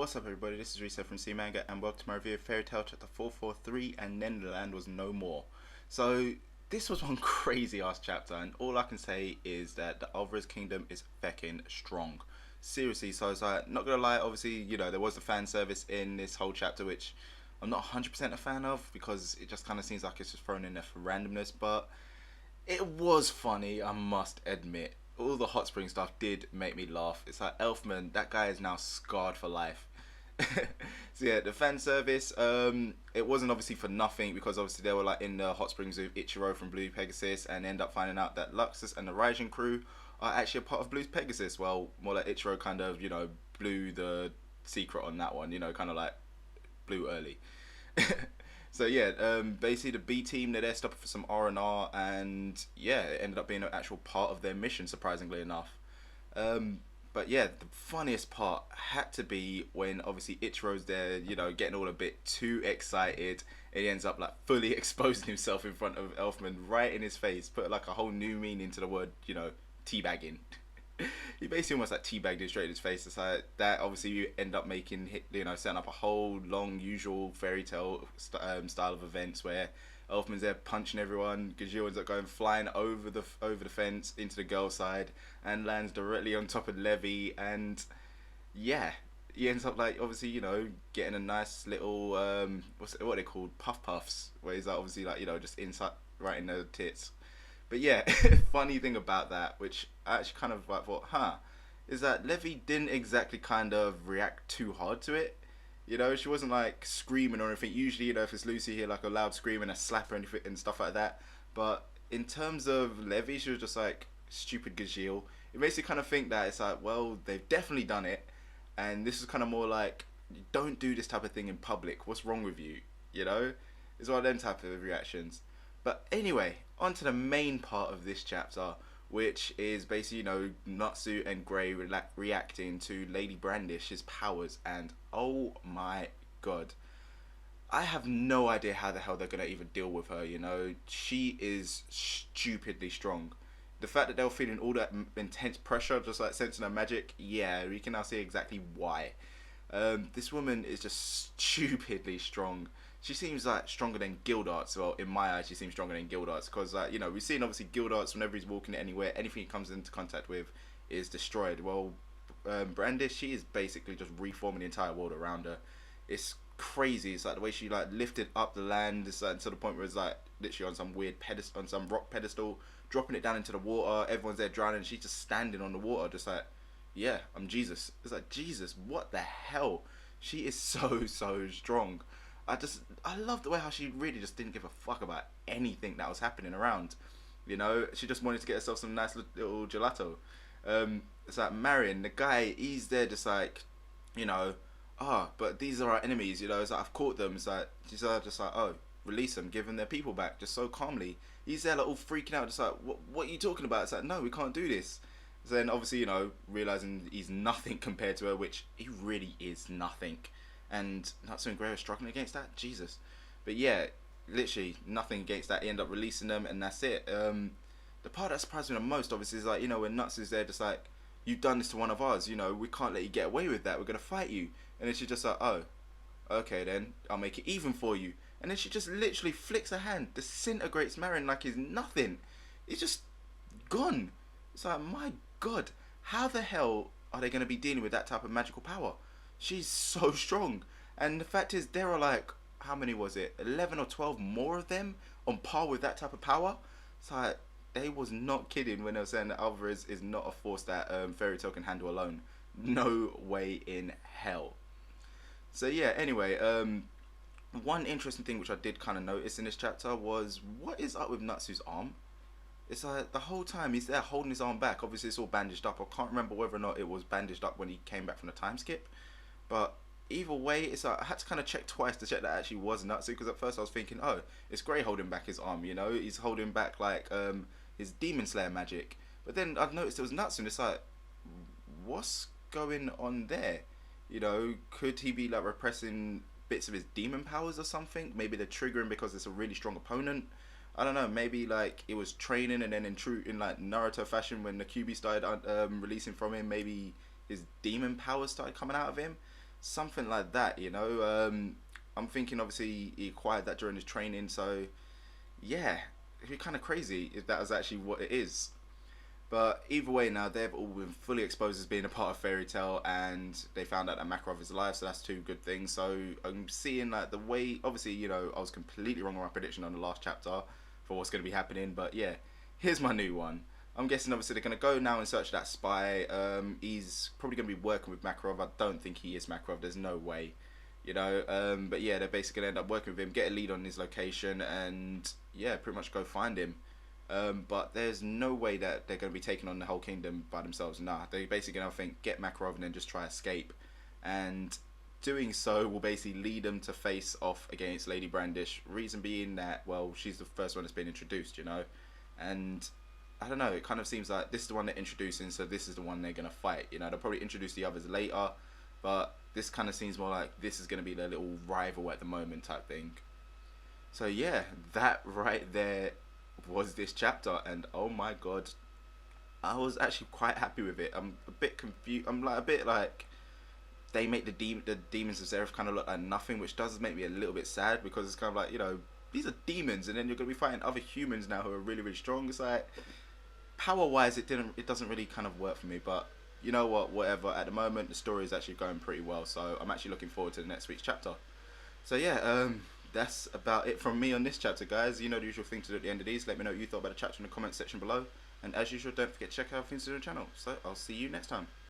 What's up everybody, this is Reset from C Manga and welcome to my review of Fairy Tail chapter 443 and then the land was no more. So this was one crazy ass chapter and all I can say is that the Alvarez Kingdom is feckin' strong. Seriously, so it's like, not gonna lie, obviously, you know, there was the fan service in this whole chapter which I'm not 100% a fan of because it just kind of seems like it's just thrown in there for randomness, but it was funny, I must admit. All the hot spring stuff did make me laugh. It's like Elfman, that guy is now scarred for life. So yeah, the fan service, it wasn't obviously for nothing because obviously they were like in the hot springs with Ichiro from Blue Pegasus and end up finding out that Luxus and the Rising crew are actually a part of Blue Pegasus. Well, more like Ichiro kind of, you know, blew the secret on that one, you know, kind of like blew early. So yeah, basically the B team, they're there stopping for some R&R and yeah, it ended up being an actual part of their mission, surprisingly enough. But yeah, the funniest part had to be when obviously Ichiro's there, you know, getting all a bit too excited. And he ends up like fully exposing himself in front of Elfman right in his face, put like a whole new meaning to the word, you know, teabagging. He basically almost like teabagged him straight in his face. It's like that. Obviously, you end up making, you know, setting up a whole long, usual fairy tale style of events where Elfman's there punching everyone. Gajeel ends up going flying over the fence into the girl side and lands directly on top of Levy. And yeah, he ends up like obviously, you know, getting a nice little what are they called, puffs, where he's like obviously like, you know, just inside right in the tits. But yeah, funny thing about that, which I actually kind of like thought, is that Levy didn't exactly kind of react too hard to it. You know, she wasn't like screaming or anything. Usually, you know, if it's Lucy here, like a loud scream and a slap or anything and stuff like that. But in terms of Levy, she was just like, stupid Gajeel. It makes you kind of think that it's like, well, they've definitely done it. And this is kind of more like, don't do this type of thing in public. What's wrong with you? You know? It's one of them type of reactions. But anyway, on to the main part of this chapter, which is basically, you know, Natsu and Grey reacting to Lady Brandish's powers, and oh my god, I have no idea how the hell they're going to even deal with her, you know. She is stupidly strong. The fact that they were feeling all that intense pressure, just like sensing her magic, yeah, we can now see exactly why. This woman is just stupidly strong. She seems like stronger than Gildarts. Well, in my eyes, she seems stronger than Gildarts because, like, you know, we've seen obviously Gildarts whenever he's walking anywhere, anything he comes into contact with is destroyed. Well, Brandish, she is basically just reforming the entire world around her. It's crazy. It's like the way she like lifted up the land. It's like to the point where it's like literally on some weird pedestal, on some rock pedestal, dropping it down into the water. Everyone's there drowning. She's just standing on the water, just like, yeah, I'm Jesus. It's like, Jesus, what the hell? She is so strong. I love the way how she really just didn't give a fuck about anything that was happening around. You know, she just wanted to get herself some nice little gelato. It's like Marion, the guy, he's there just like, you know, but these are our enemies, you know, it's like, I've caught them. It's like, she's just like, oh, release them, give them their people back, just so calmly. He's there like all freaking out, just like, what are you talking about? It's like, no, we can't do this. So then obviously, you know, realizing he's nothing compared to her, which he really is nothing. And Natsu and Grey are struggling against that, Jesus. But yeah, literally nothing against that. He ended up releasing them, and that's it. The part that surprised me the most, obviously, is like, you know, when Natsu's there, just like, you've done this to one of ours. You know, we can't let you get away with that. We're gonna fight you. And then she's just like, oh, okay then, I'll make it even for you. And then she just literally flicks her hand, disintegrates Marin like he's nothing. He's just gone. It's like, my god, how the hell are they gonna be dealing with that type of magical power? She's so strong. And the fact is, there are like, how many was it? 11 or 12 more of them on par with that type of power. It's like, they was not kidding when they were saying that Alvarez is not a force that Fairy Tail can handle alone. No way in hell. So yeah, anyway, one interesting thing which I did kind of notice in this chapter was, what is up with Natsu's arm? It's like the whole time he's there holding his arm back. Obviously it's all bandaged up. I can't remember whether or not it was bandaged up when he came back from the time skip. But either way, it's like, I had to kind of check twice to check that actually was Natsu, because at first I was thinking, oh, it's Grey holding back his arm, you know, he's holding back like his Demon Slayer magic. But then I've noticed it was Natsu, and it's like, what's going on there? You know, could he be like repressing bits of his demon powers or something? Maybe they're triggering because it's a really strong opponent. I don't know, maybe like it was training and then in like Naruto fashion when the QB started releasing from him, maybe his demon powers started coming out of him. something like that, you know. I'm thinking obviously he acquired that during his training, so yeah, it'd be kind of crazy if that was actually what it is. But either way, now they've all been fully exposed as being a part of Fairy Tale, and they found out that Makarov is alive, so that's two good things. So I'm seeing like the way, obviously, you know, I was completely wrong on my prediction on the last chapter for what's going to be happening, but yeah, here's my new one. I'm guessing obviously they're going to go now and search that spy. He's probably going to be working with Makarov. I don't think he is Makarov. There's no way, you know. But yeah, they're basically going to end up working with him, get a lead on his location, and yeah, pretty much go find him. But there's no way that they're going to be taking on the whole kingdom by themselves. Nah, they're basically going to think get Makarov and then just try escape, and doing so will basically lead them to face off against Lady Brandish. Reason being that, well, she's the first one that's been introduced, you know, and I don't know. It kind of seems like this is the one they're introducing, so this is the one they're going to fight. You know, they'll probably introduce the others later, but this kind of seems more like this is going to be their little rival at the moment type thing. So yeah, that right there was this chapter, and oh my god, I was actually quite happy with it. I'm a bit confused. I'm like a bit like they make the demons of Zereth kind of look like nothing, which does make me a little bit sad because it's kind of like, you know, these are demons, and then you're gonna be fighting other humans now who are really really strong. It's like power wise, it doesn't really kind of work for me, but you know what, whatever. At the moment, the story is actually going pretty well, so I'm actually looking forward to the next week's chapter. So yeah, that's about it from me on this chapter, guys. You know the usual thing to do at the end of these. Let me know what you thought about the chapter in the comment section below. And as usual, don't forget to check out things to the channel. So I'll see you next time.